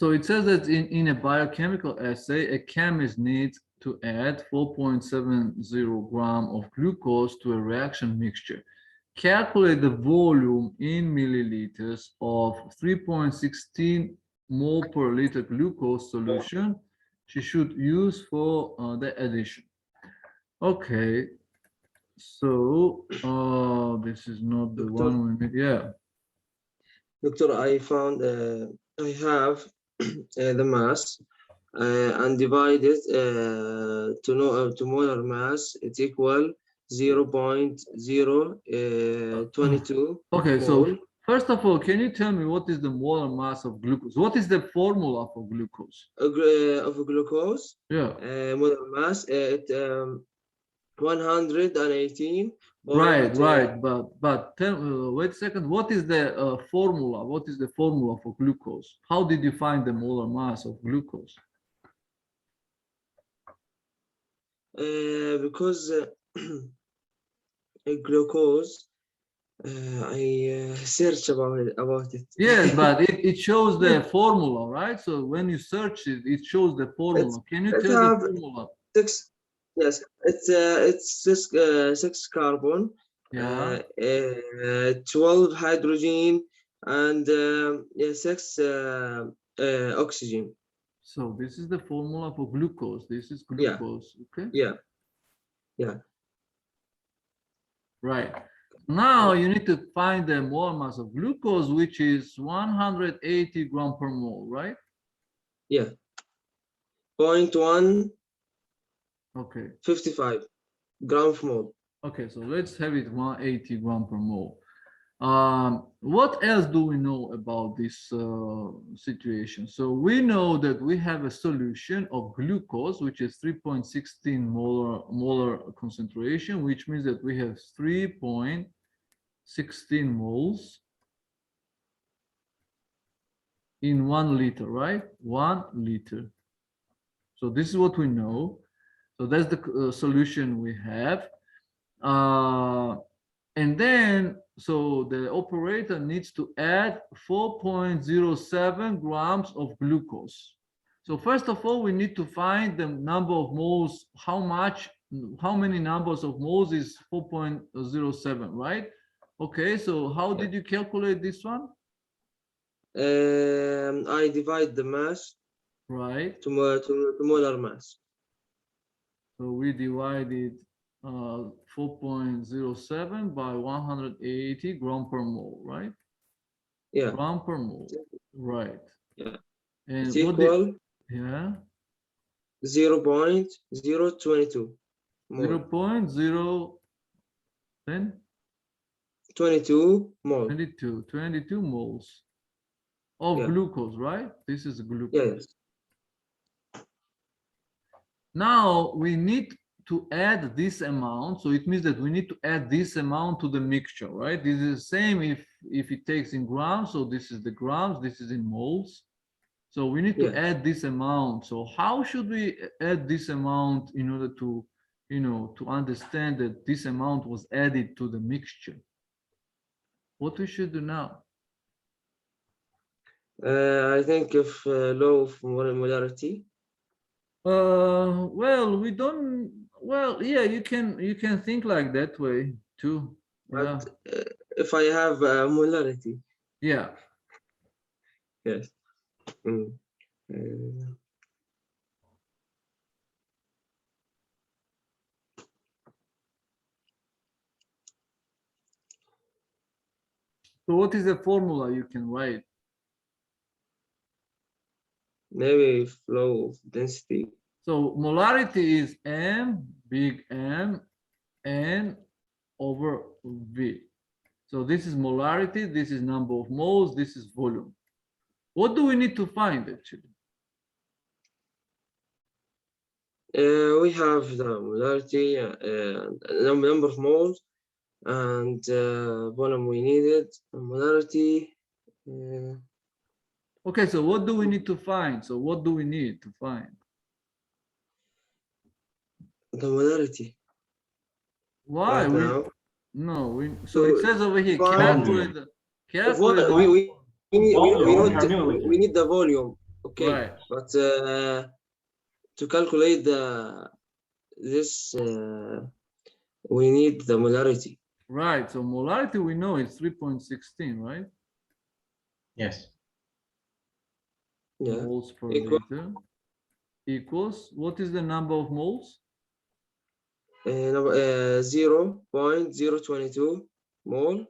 So it says that in a biochemical assay, a chemist needs to add 4.70 gram of glucose to a reaction mixture. Calculate the volume in milliliters of 3.16 mole per liter glucose solution she should use for the addition. Okay, so this is not the Doctor? one we need. Yeah. Doctor, I found I have the mass and divide it to molar mass. It's equal 0.022 Okay, mole. so first of all, can you tell me what is the molar mass of glucose? What is the formula for glucose? Of glucose. Yeah. Molar mass at 118. Right. But tell, wait a second. What is the formula? What is the formula for glucose? How did you find the molar mass of glucose? Because glucose, I search about it. Yes, but it shows the formula, right? So when you search it, it shows the formula. Can you tell the formula? Yes, it's six carbon, Yeah. 12 hydrogen, and six oxygen. So this is the formula for glucose. This is glucose. Okay. Yeah. Right. Now you need to find the molar mass of glucose, which is 180 gram per mole, right? Yeah. 0.1. Okay. 55 gram per mole. Okay, so let's have it 180 gram per mole. What else do we know about this situation? So we know that we have a solution of glucose, which is 3.16 molar concentration, which means that we have 3.16 moles in 1 liter, right? 1 liter. So this is what we know. So that's the solution we have. And then, so the operator needs to add 4.07 grams of glucose. So first of all, we need to find the number of moles, how many numbers of moles is 4.07, right? Okay, so how did you calculate this one? I divide the mass. Right. To molar mass. So we divided 4.07 by 180 gram per mole, right? Yeah. Gram per mole, right? Yeah. And it's equal. Yeah. 0.022. 0.0 then 22 moles. 22 moles of glucose, right? This is glucose. Yes. Now we need to add this amount, so it means that we need to add this amount to the mixture, right? This is the same if it takes in grams, so this is the grams, this is in moles. So we need to add this amount. So how should we add this amount in order to, to understand that this amount was added to the mixture? What we should do now? I think of law of molarity. Well, we don't. Well, yeah, you can think like that way too. But if I have molarity. Yeah. Yes. So what is the formula you can write? Maybe flow of density. So molarity is M, big M, N over V. So this is molarity, this is number of moles, this is volume. What do we need to find actually? We have the molarity, number of moles, and volume we needed, molarity. Okay, so what do we need to find? So what do we need to find? The molarity. Why? Right So it says over here, calculate we need the volume. Okay, Right. but to calculate this, we need the molarity. Right. So molarity we know it's 3.16, right? Yes. Yeah, Moles per equal liter equals, what is the number of moles? 0.022 mole.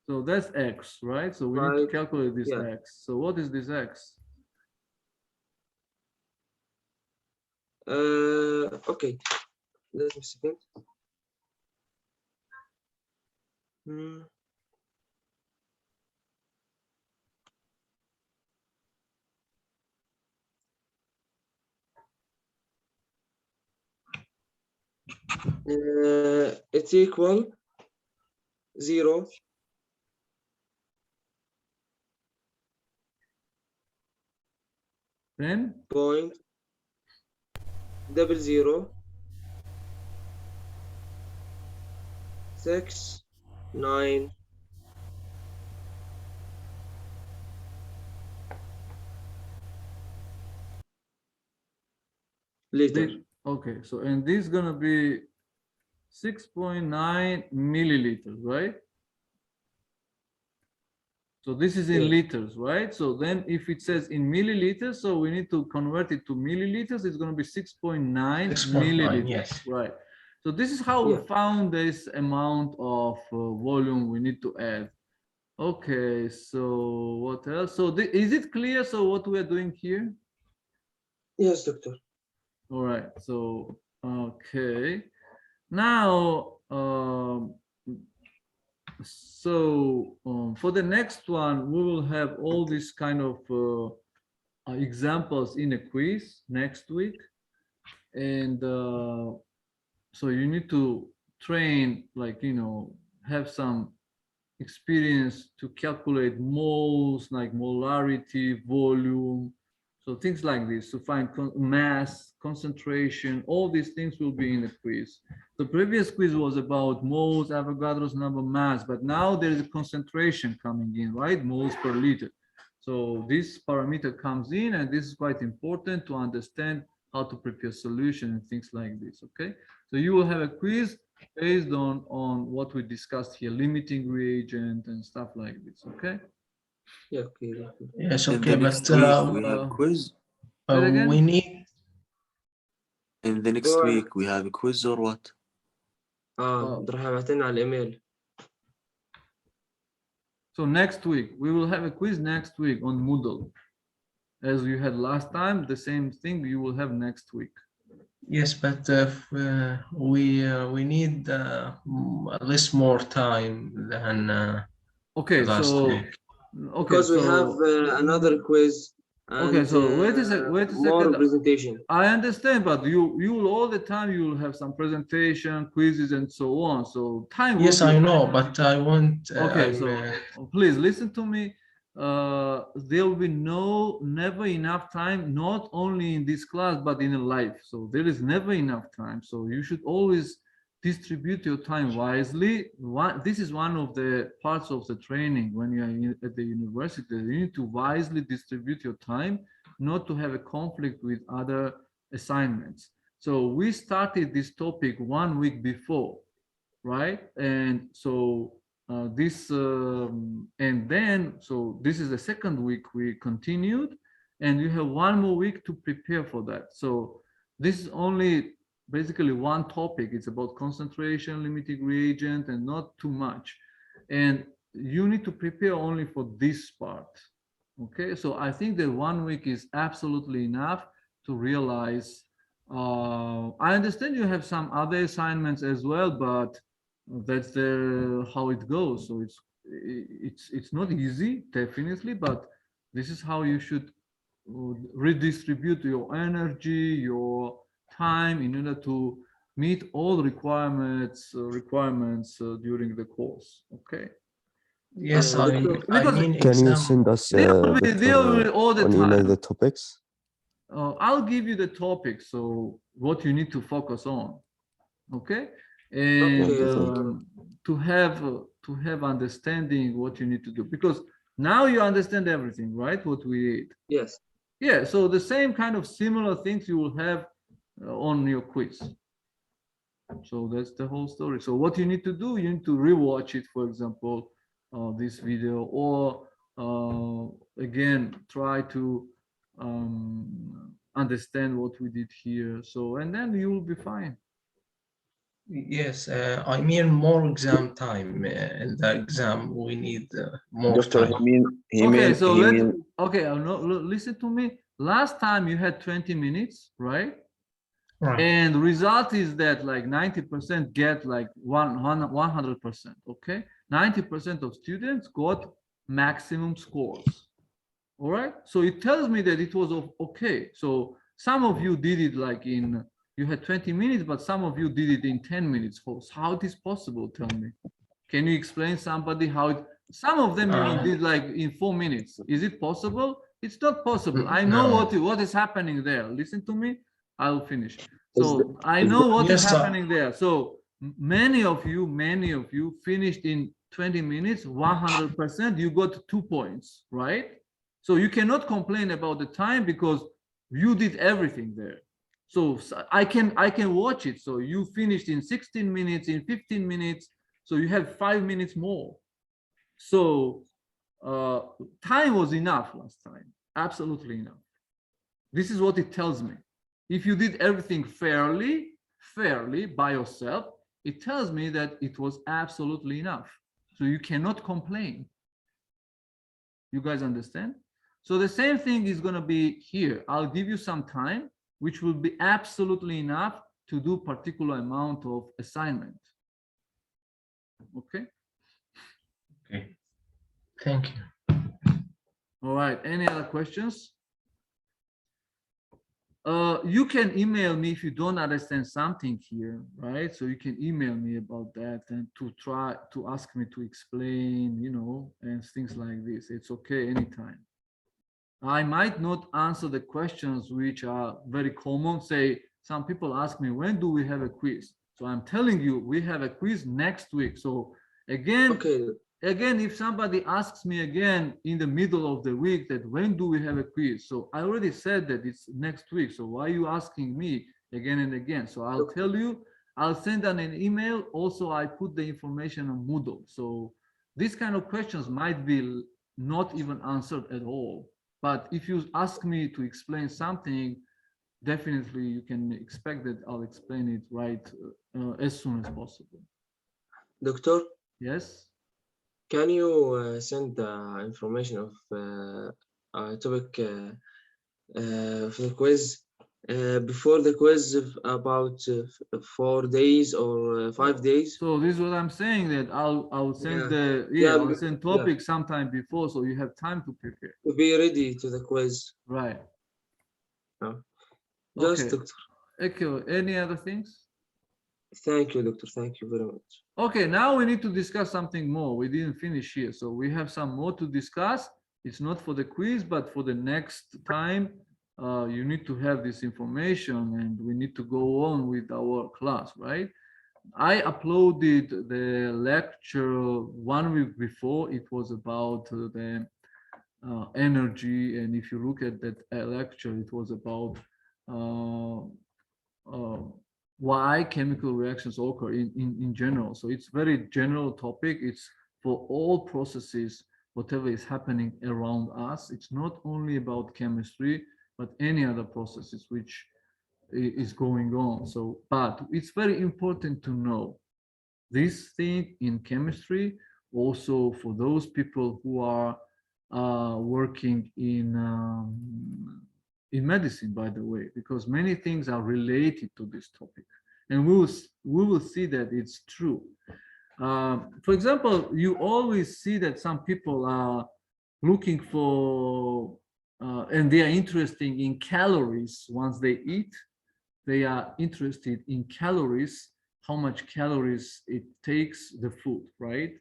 So that's X, right? So we need to Right. calculate this Yeah. X. So what is this X? Okay, let me a second. It's equal 0. 10? Point 00 6 9 liter. Okay, so and this is gonna be 6.9 milliliters, right? So this is in Yeah. liters, right? So then if it says in milliliters, so we need to convert it to milliliters. It's going to be 6.9 milliliters, yes. right? So this is how Yeah. we found this amount of volume we need to add. Okay, so what else? So is it clear? So what we are doing here? Yes, doctor. All right, so okay. Now, for the next one, we will have all these kind of examples in a quiz next week. And so you need to train, like, have some experience to calculate moles, like molarity, volume, so things like this, to find mass, concentration, all these things will be in the quiz. The previous quiz was about moles, Avogadro's number, mass, but now there is a concentration coming in, right? Moles per liter. So this parameter comes in, and this is quite important to understand how to prepare solution and things like this, okay? So you will have a quiz based on what we discussed here, limiting reagent and stuff like this, okay? Yeah, okay. Yes, In okay, the but next week we have quiz. Say it again? we need. In the next week we have a quiz or what? ده راح ابعتلنا على الايميل. So next week, we will have a quiz next week on Moodle. As you had last time, the same thing you will have next week. Yes, but we need at least more time than Okay, last so week. okay, Because we so have another quiz. And, okay, so wait a more second. presentation. I understand, but you will all the time you will have some presentation, quizzes, and so on. So time. Yes, will be, I know, but I want. Okay, so please listen to me. There will be never enough time, not only in this class but in life. So there is never enough time. So you should always distribute your time wisely. This is one of the parts of the training when you are at the university. You need to wisely distribute your time, not to have a conflict with other assignments. So we started this topic 1 week before, right? And so and then so this is the second week we continued, and you have 1 more week to prepare for that. So this is only basically one topic. It's about concentration, limiting reagent, and not too much. And you need to prepare only for this part. Okay, so I think that 1 week is absolutely enough to realize. I understand you have some other assignments as well, but that's how it goes. So it's not easy, definitely, but this is how you should redistribute your energy, your time, in order to meet all requirements during the course. Okay. yes, I mean, Can you exam. send us all the on time. email the topics? I'll give you the topic, so what you need to focus on. Okay. And Okay. to have understanding what you need to do, because Now you understand everything, right? What we did. Yes. Yeah, so the same kind of similar things you will have on your quiz. So that's the whole story. So what you need to do, you need to rewatch it, for example, this video, or again, try to understand what we did here. So, and then you will be fine. Yes, I mean more exam time. In the exam, we need more Doctor, time. Okay, so okay, listen to me. Last time you had 20 minutes, right? Right. And the result is that like 90% get like 100%, okay? 90% of students got maximum scores, all right? So it tells me that it was okay. So some of you did it like you had 20 minutes, but some of you did it in 10 minutes. How it is possible, tell me. Can you explain somebody how some of them even did like in 4 minutes. Is it possible? It's not possible. I know what is happening there. Listen to me. I'll finish. So I know what is happening there. So many of you finished in 20 minutes, 100%. You got 2 points, right? So you cannot complain about the time because you did everything there. So I can watch it. So you finished in 16 minutes, in 15 minutes. So you have 5 minutes more. So time was enough last time, absolutely enough. This is what it tells me. If you did everything fairly by yourself, it tells me that it was absolutely enough. So you cannot complain. You guys understand? So the same thing is going to be here. I'll give you some time, which will be absolutely enough to do particular amount of assignment. Okay? Okay. Thank you. All right. Any other questions? You can email me if you don't understand something here, right? So you can email me about that and to try to ask me to explain, you know, and things like this. It's okay anytime. I might not answer the questions which are very common. Say, some people ask me, when do we have a quiz? So I'm telling you, we have a quiz next week. So again, Again, if somebody asks me again in the middle of the week that when do we have a quiz? So I already said that it's next week. So why are you asking me again and again? So I'll tell you, I'll send an email. Also, I put the information on Moodle. So these kind of questions might be not even answered at all. But if you ask me to explain something, definitely you can expect that I'll explain it right as soon as possible. Doctor? Yes? Can you send the information of topic for the quiz before the quiz about 4 days or 5 days? So this is what I'm saying, that I'll send I'll send topics sometime before, so you have time to prepare. To be ready to the quiz. Right. Just Okay. Doctor. Okay. Any other things? Thank you, Doctor. Thank you very much. Okay, now we need to discuss something more. We didn't finish here, so we have some more to discuss. It's not for the quiz, but for the next time. You need to have this information, and we need to go on with our class, right? I uploaded the lecture 1 week before. It was about the energy, and if you look at that lecture, it was about why chemical reactions occur in general. So it's very general topic. It's for all processes, whatever is happening around us. It's not only about chemistry, but any other processes which is going on. So, but it's very important to know this thing in chemistry, also for those people who are working in medicine, by the way, because many things are related to this topic, and we will see that it's true. For example, you always see that some people are looking for and they are interested in calories. Once they eat, they are interested in calories, how much calories it takes the food, right?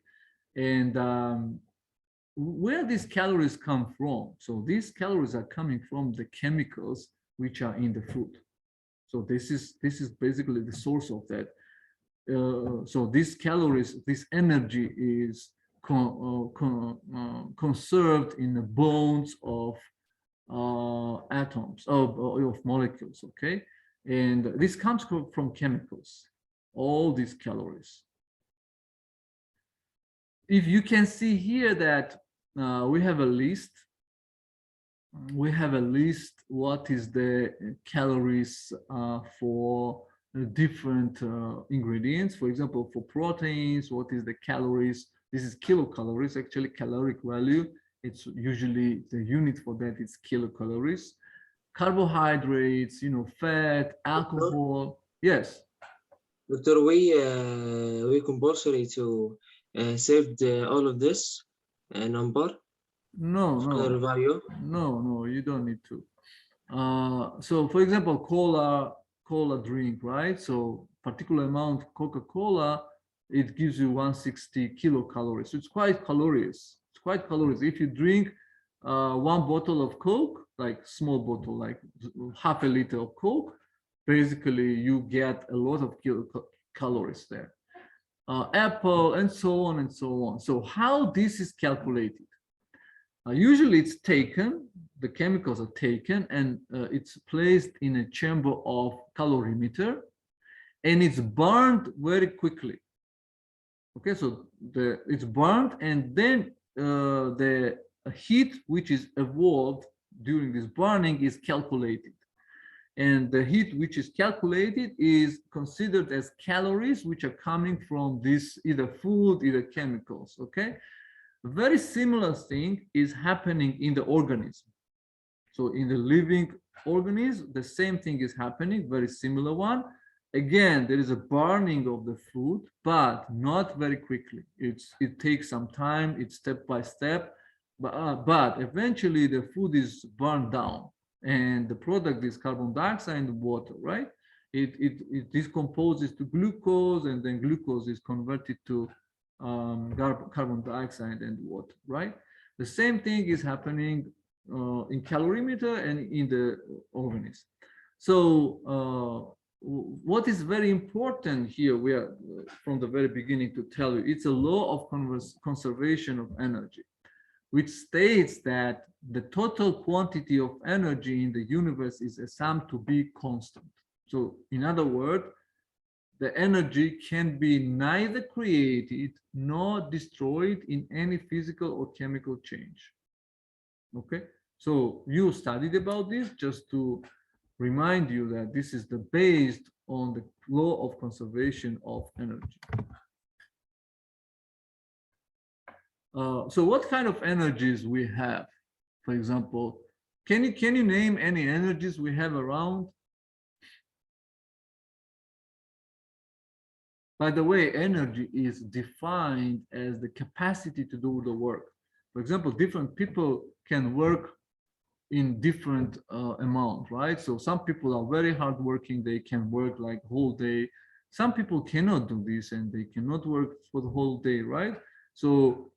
And where these calories come from. So these calories are coming from the chemicals which are in the food. So this is basically the source of that. So these calories, this energy is conserved in the bones of atoms of molecules. Okay, and this comes from chemicals, all these calories. If you can see here that we have a list. We have a list what is the calories for different ingredients. For example, for proteins, what is the calories? This is kilocalories, actually caloric value. It's usually the unit for that is kilocalories. Carbohydrates, fat, alcohol. Yes. Doctor, we compulsory to save all of this number. No, you don't need to. So for example, cola drink, right? So particular amount of Coca-Cola, it gives you 160 kilocalories. So it's quite calorious. It's quite calorious. If you drink one bottle of Coke, like small bottle, like half a liter of Coke, basically you get a lot of kilocalories there. Apple and so on and so on. So how this is calculated? Usually it's taken, the chemicals are taken, and it's placed in a chamber of calorimeter, and it's burned very quickly. Okay, so it's burned, and then the heat which is evolved during this burning is calculated. And the heat which is calculated is considered as calories which are coming from this either food, either chemicals, okay? Very similar thing is happening in the organism. So in the living organism, the same thing is happening, very similar one. Again, there is a burning of the food, but not very quickly. It takes some time, it's step by step, but eventually the food is burned down, and the product is carbon dioxide and water, right? It decomposes to glucose, and then glucose is converted to carbon dioxide and water, right? The same thing is happening in calorimeter and in the organism. So what is very important here, we are from the very beginning to tell you, it's a law of conservation of energy, which states that the total quantity of energy in the universe is assumed to be constant. So in other words, the energy can be neither created nor destroyed in any physical or chemical change. Okay, so you studied about this, just to remind you that this is based on the law of conservation of energy. So what kind of energies we have? For example, can you name any energies we have around? By the way, energy is defined as the capacity to do the work. For example, different people can work in different amount, right? So some people are very hardworking, they can work like whole day. Some people cannot do this and they cannot work for the whole day, right? So,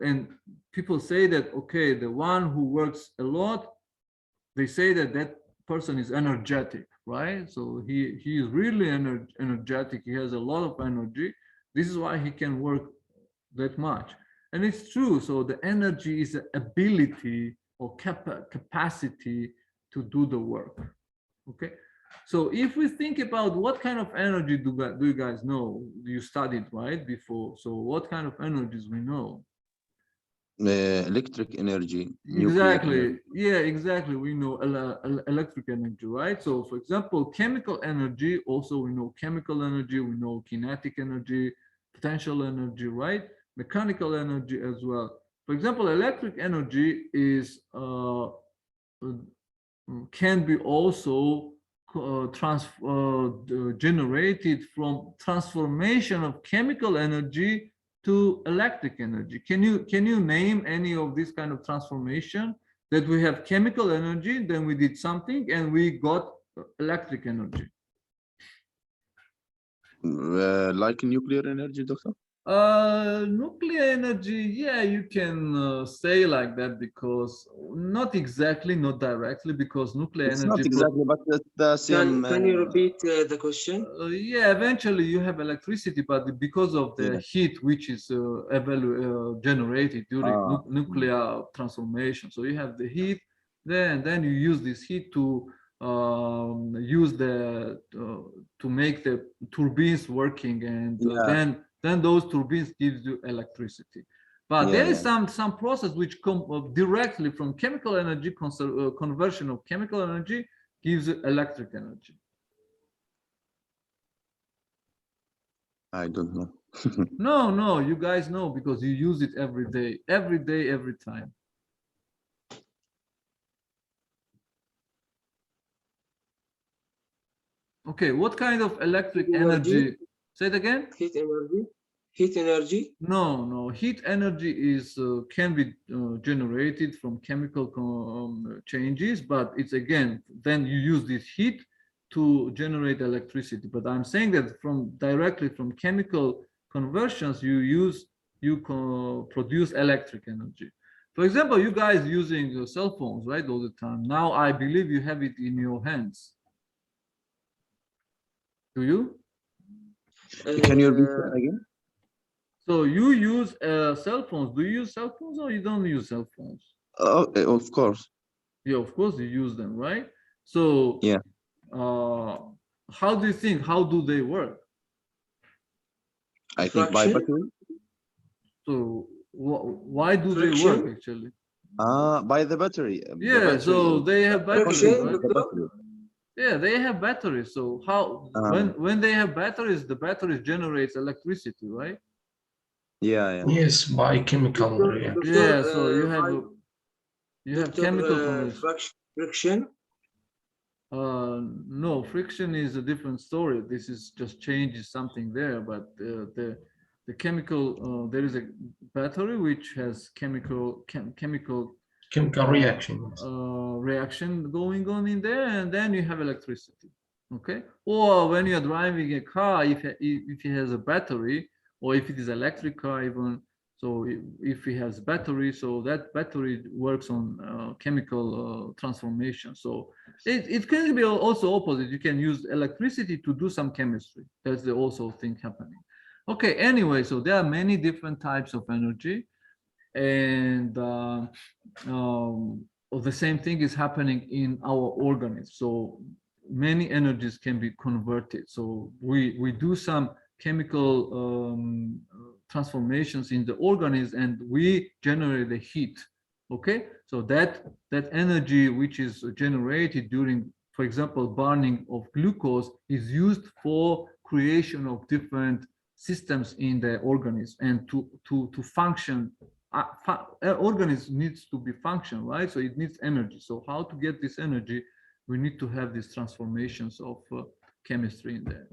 and people say that, okay, the one who works a lot, they say that that person is energetic, right? So he is really energetic, he has a lot of energy. This is why he can work that much. And it's true. So the energy is the ability or capacity to do the work. Okay. So if we think about what kind of energy do you guys know? You studied, right, before. So what kind of energies we know? Electric energy. Exactly. Energy. Yeah, exactly. We know electric energy, right? So for example, chemical energy, also we know chemical energy, we know kinetic energy, potential energy, right? Mechanical energy as well. For example, electric energy is can be also generated from transformation of chemical energy to electric energy. Can you name any of this kind of transformation that we have chemical energy, then we did something and we got electric energy? Like nuclear energy, doctor? Nuclear energy, yeah, you can say like that, because not exactly, not directly, because nuclear It's energy not exactly, but it's the same. Can you repeat the question? yeah, eventually you have electricity, but because of the Yeah. heat which is generated during nuclear transformation, so you have the heat, then you use this heat to use the to make the turbines working, and Yeah. then those turbines gives you electricity. But there is some process which come directly from chemical energy, conversion of chemical energy gives you electric energy. I don't know. No, you guys know, because you use it every day, every time. Okay, what kind of electric energy? Say it again. Heat energy. Heat energy. No, heat energy is can be generated from chemical changes, but it's again, then you use this heat to generate electricity. But I'm saying that directly from chemical conversions, you produce electric energy. For example, you guys using cell phones, right, all the time. Now I believe you have it in your hands. Do you? Can you repeat that again? So you use cell phones. Do you use cell phones, or you don't use cell phones? Oh, of course. Yeah, of course you use them, right? So Yeah. How do you think? How do they work? I think by battery. So why do they Friction? work actually? By the battery. Yeah, the battery, so they have batteries, Friction, right? the battery. Yeah, they have batteries. So how when they have batteries, the batteries generates electricity, right? Yeah. Yes, by chemical reaction. Yeah, so you have chemical conversion. Friction. No, friction is a different story. This is just changes something there, but the chemical there is a battery which has chemical Reaction. reaction going on in there, and then you have electricity. Okay, or when you're driving a car, if it has a battery, or if it is electric car even, so if it has battery, so that battery works on chemical transformation. So it can be also opposite. You can use electricity to do some chemistry. That's the also thing happening. Okay, anyway, so there are many different types of energy, and the same thing is happening in our organisms. So many energies can be converted. So we do some chemical transformations in the organism, and we generate the heat. Okay, so that energy which is generated during, for example, burning of glucose, is used for creation of different systems in the organism, and to function. Organism needs to be function, right? So it needs energy. So how to get this energy? We need to have these transformations of chemistry in there.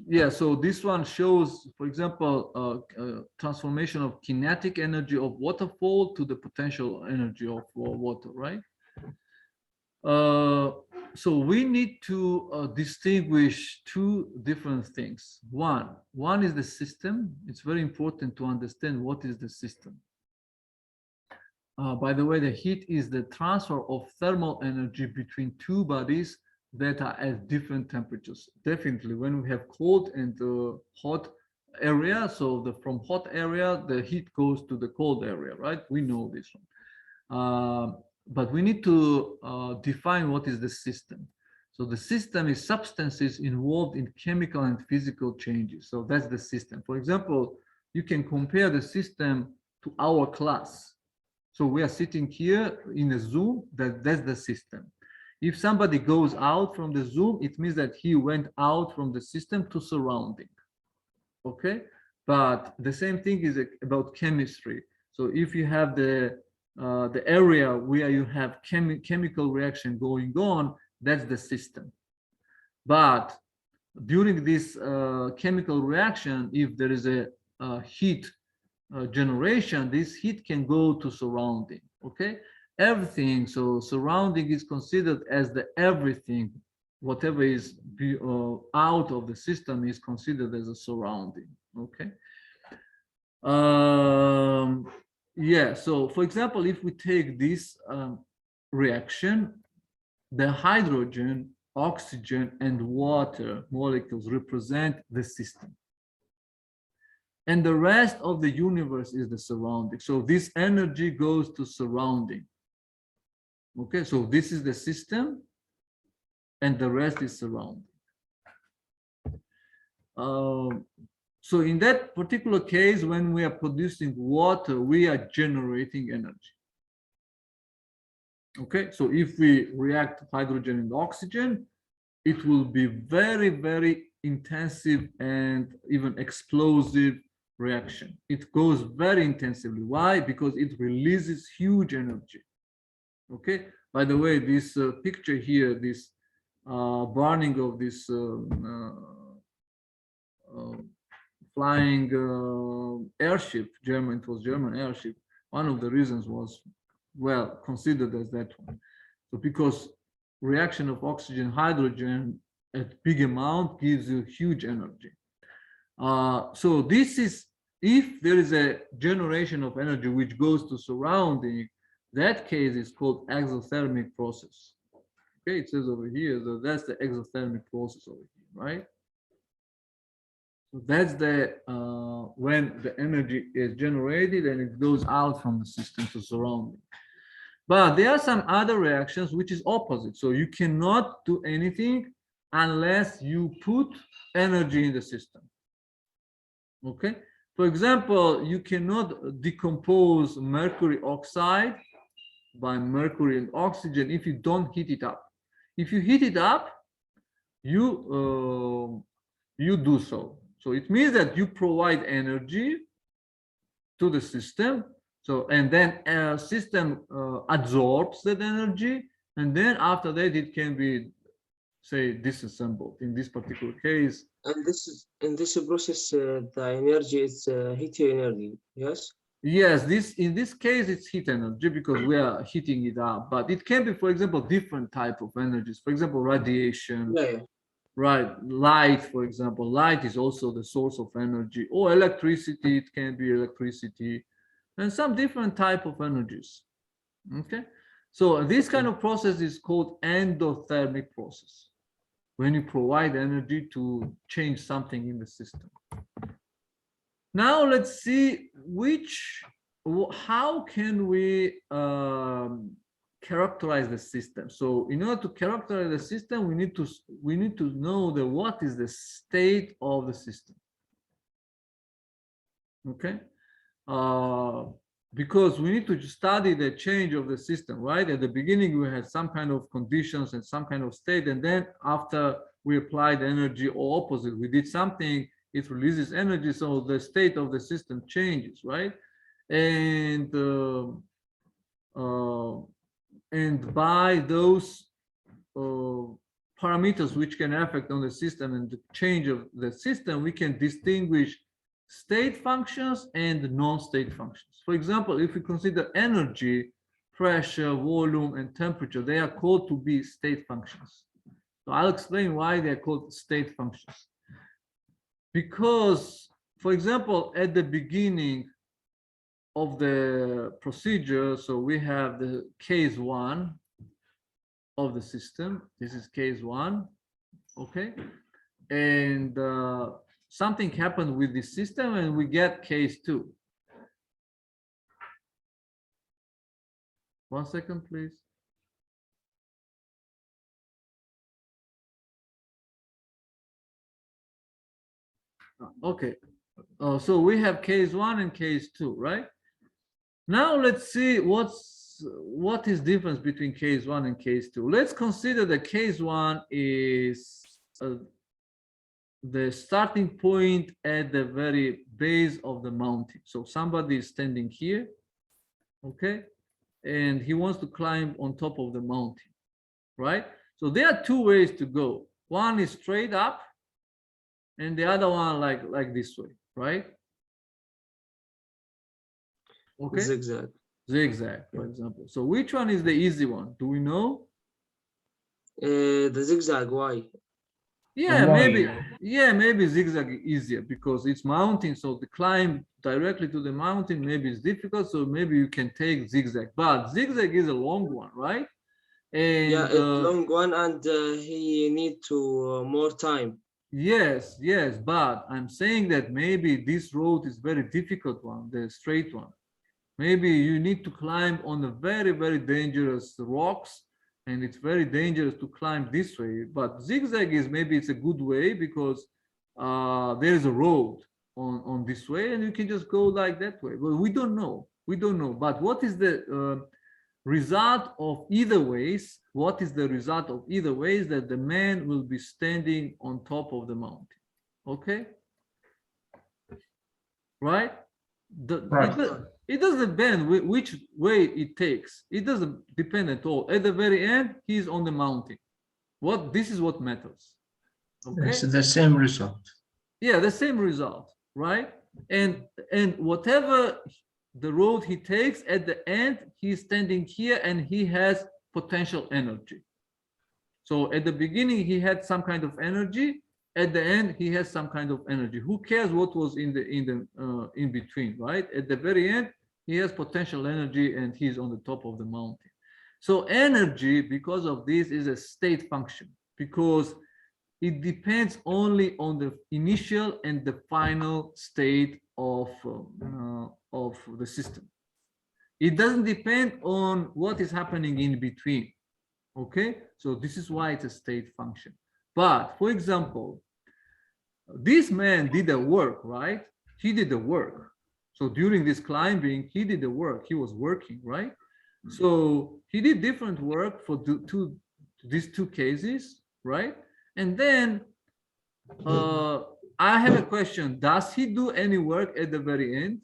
Yeah, so this one shows, for example, transformation of kinetic energy of waterfall to the potential energy of water, right? So we need to distinguish two different things. One is the system. It's very important to understand what is the system. By the way, the heat is the transfer of thermal energy between two bodies that are at different temperatures. Definitely, when we have cold and hot area, so from hot area, the heat goes to the cold area, right? We know this one. But we need to define what is the system. So the system is substances involved in chemical and physical changes. So that's the system. For example, you can compare the system to our class. So we are sitting here in a Zoom, that's the system. If somebody goes out from the Zoom, it means that he went out from the system to surrounding. Okay? But the same thing is about chemistry. So if you have the area where you have chemical reaction going on, that's the system. But during this chemical reaction, if there is a heat generation, this heat can go to surrounding. Okay, everything. So surrounding is considered as the everything whatever is out of the system is considered as a surrounding. Okay. Yeah, so for example, if we take this reaction, the hydrogen, oxygen, and water molecules represent the system. And the rest of the universe is the surrounding. So this energy goes to surrounding. Okay, so this is the system, and the rest is surrounding. So in that particular case, when we are producing water, we are generating energy. Okay, so if we react hydrogen and oxygen, it will be very, very intensive and even explosive reaction. It goes very intensively. Why? Because it releases huge energy. Okay, by the way, this picture here, this burning of this flying airship, it was German airship. One of the reasons was, well, considered as that one. So because reaction of oxygen, hydrogen at big amount gives you huge energy. So this is, if there is a generation of energy which goes to surrounding, that case is called exothermic process. Okay, it says over here, so that's the exothermic process over here, right? So that's the when the energy is generated and it goes out from the system to surrounding. But there are some other reactions which is opposite. So you cannot do anything unless you put energy in the system. Okay. For example, you cannot decompose mercury oxide by mercury and oxygen if you don't heat it up. If you heat it up, you do so. So it means that you provide energy to the system. So, and then a system absorbs that energy, and then after that it can be, say, disassembled. In this particular case. And this is in this process, the energy is heat energy. Yes. Yes, in this case it's heat energy because we are heating it up. But it can be, for example, different type of energies. For example, radiation. Yeah. Right, light, for example. Light is also the source of energy, or electricity. It can be electricity, and some different type of energies. Okay, so this kind of process is called endothermic process, when you provide energy to change something in the system. Now let's see how can we characterize the system. So in order to characterize the system, we need to know what is the state of the system. Okay, because we need to study the change of the system, right? At the beginning we had some kind of conditions and some kind of state, and then after we applied energy, or opposite, we did something, it releases energy, so the state of the system changes, right? And by those parameters which can affect on the system and the change of the system, we can distinguish state functions and non-state functions. For example, if we consider energy, pressure, volume, and temperature, they are called to be state functions. So I'll explain why they're called state functions. Because, for example, at the beginning of the procedure, so we have the case 1 of the system. This is case 1, okay? And something happened with this system and we get case 2. 1 second, please. Okay, so we have case 1 and case 2, right? Now let's see what is difference between case 1 and case 2. Let's consider that case 1 is the starting point at the very base of the mountain. So somebody is standing here, okay, and he wants to climb on top of the mountain, right? So there are 2 ways to go. One is straight up, and the other one like this way, right? Okay. Zigzag. Zigzag, for example. So which one is the easy one? Do we know? The zigzag, why? Yeah, Why? maybe zigzag is easier because it's mountain, so the climb directly to the mountain maybe is difficult, so maybe you can take zigzag, but zigzag is a long one, right? And Yeah, it's long one, and he need to more time. yes, but I'm saying that maybe this road is very difficult one, the straight one. Maybe you need to climb on a very, very dangerous rocks, and it's very dangerous to climb this way. But zigzag is maybe it's a good way because there is a road on this way, and you can just go like that way. But we don't know. We don't know. But what is the result of either ways? What is the result of either ways? That the man will be standing on top of the mountain. Okay. Right? Right. It doesn't depend which way it takes. It doesn't depend at all. At the very end, he's on the mountain. This is what matters. Okay. It's the same result. Yeah, the same result, right? And whatever the road he takes, at the end, he's standing here and he has potential energy. So at the beginning, he had some kind of energy. At the end, he has some kind of energy. Who cares what was in between, right? At the very end, he has potential energy and he's on the top of the mountain. So energy, because of this, is a state function because it depends only on the initial and the final state of the system. It doesn't depend on what is happening in between. Okay, so this is why it's a state function. But for example, this man did the work, right? He did the work. So during this climbing, he did the work. He was working, right? So he did different work for these two cases, right? And then I have a question. Does he do any work at the very end?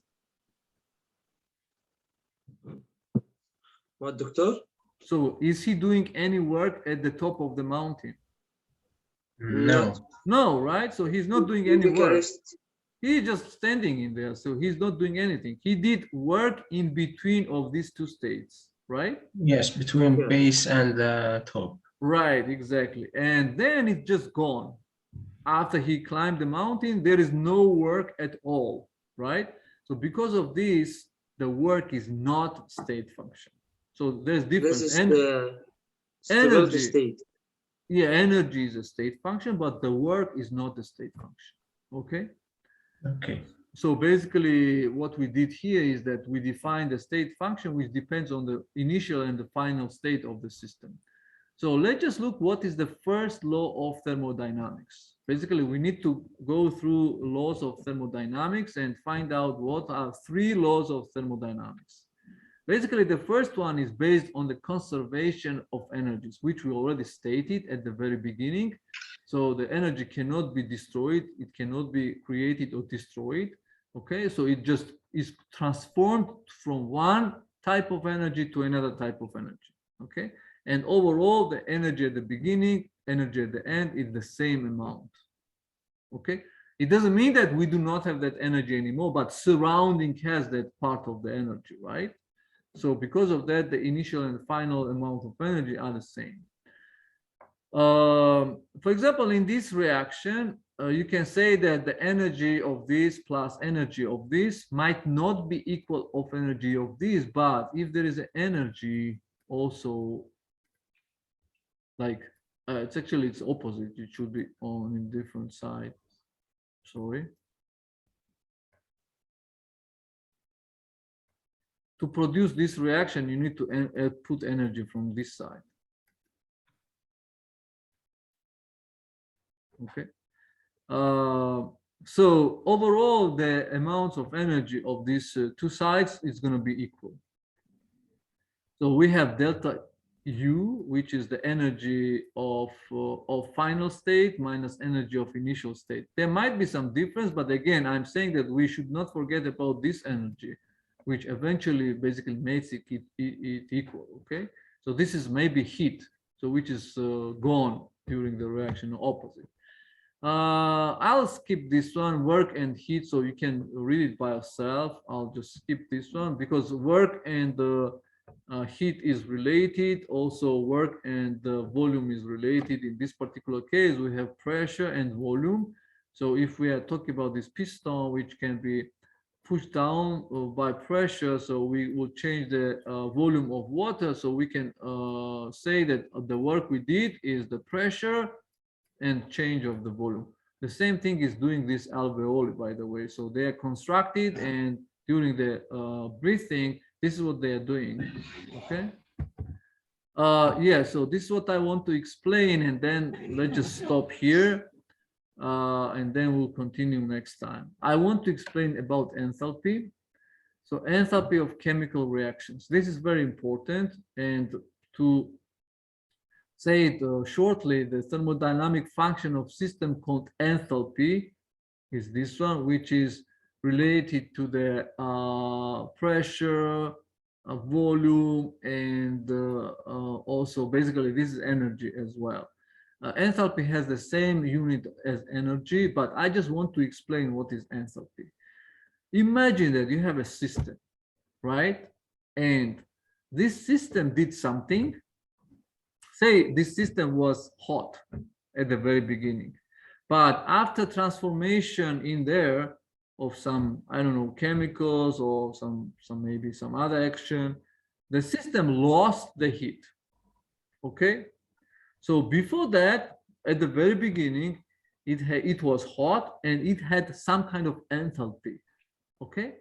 What, doctor? So is he doing any work at the top of the mountain? No. No, right? So he's not doing any work. Rest. He's just standing in there. So he's not doing anything. He did work in between of these two states, right? Yes, between Yeah. base and the top. Right, exactly. And then it's just gone. After he climbed the mountain, there is no work at all, right? So because of this, the work is not state function. So there's difference. This is the stability energy. state. Yeah, energy is a state function, but the work is not a state function. Okay. Okay. So basically what we did here is that we defined a state function which depends on the initial and the final state of the system. So let's just look what is the first law of thermodynamics. Basically, we need to go through laws of thermodynamics and find out what are 3 laws of thermodynamics. Basically, the first one is based on the conservation of energies, which we already stated at the very beginning. So the energy cannot be destroyed, it cannot be created or destroyed. Okay, so it just is transformed from one type of energy to another type of energy. Okay, and overall, the energy at the beginning, energy at the end is the same amount. Okay, it doesn't mean that we do not have that energy anymore, but surrounding has that part of the energy, right? So because of that, the initial and final amount of energy are the same. For example, in this reaction, you can say that the energy of this plus energy of this might not be equal of energy of this, but if there is an energy also, like it's opposite, it should be on a different side. Sorry. To produce this reaction, you need to put energy from this side. Okay. So overall, the amounts of energy of these two sides is going to be equal. So we have delta U, which is the energy of final state minus energy of initial state. There might be some difference, but again, I'm saying that we should not forget about this energy, which eventually basically makes it equal. Okay, so this is maybe heat, so which is gone during the reaction, opposite. I'll skip this one, work and heat, so you can read it by yourself. I'll just skip this one because work and heat is related, also work and the volume is related. In this particular case, we have pressure and volume. So if we are talking about this piston, which can be pushed down by pressure, so we will change the volume of water. So we can say that the work we did is the pressure and change of the volume. The same thing is doing this alveoli, by the way. So they are constructed, and during the breathing, this is what they are doing. Okay. Yeah, so this is what I want to explain, and then let's just stop here. And then we'll continue next time. I want to explain about enthalpy. So enthalpy of chemical reactions. This is very important. And to say it shortly, the thermodynamic function of system called enthalpy is this one, which is related to the pressure, volume, and also basically this is energy as well. Enthalpy has the same unit as energy, but I just want to explain what is enthalpy. Imagine that you have a system, right? And this system did something. Say this system was hot at the very beginning, but after transformation in there of some, I don't know, chemicals or some maybe some other action, the system lost the heat. Okay. So before that, at the very beginning, it was hot and it had some kind of enthalpy, okay?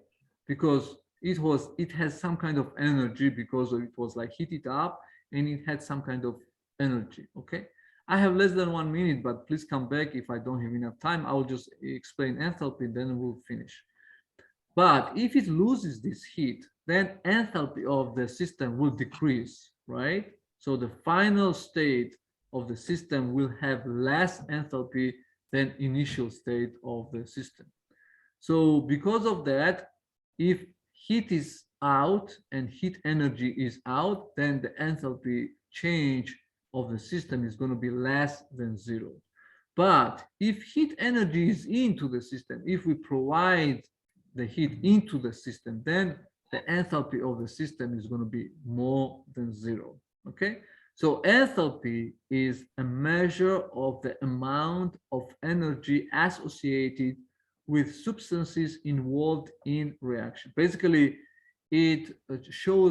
Because it has some kind of energy because it was like heated up and it had some kind of energy, okay? I have less than 1 minute, but please come back if I don't have enough time. I will just explain enthalpy, then we'll finish. But if it loses this heat, then enthalpy of the system will decrease, right? So the final state of the system will have less enthalpy than initial state of the system. So because of that, if heat is out and heat energy is out, then the enthalpy change of the system is going to be less than 0. But if heat energy is into the system, if we provide the heat into the system, then the enthalpy of the system is going to be more than 0. Okay. So enthalpy is a measure of the amount of energy associated with substances involved in reaction. Basically, it shows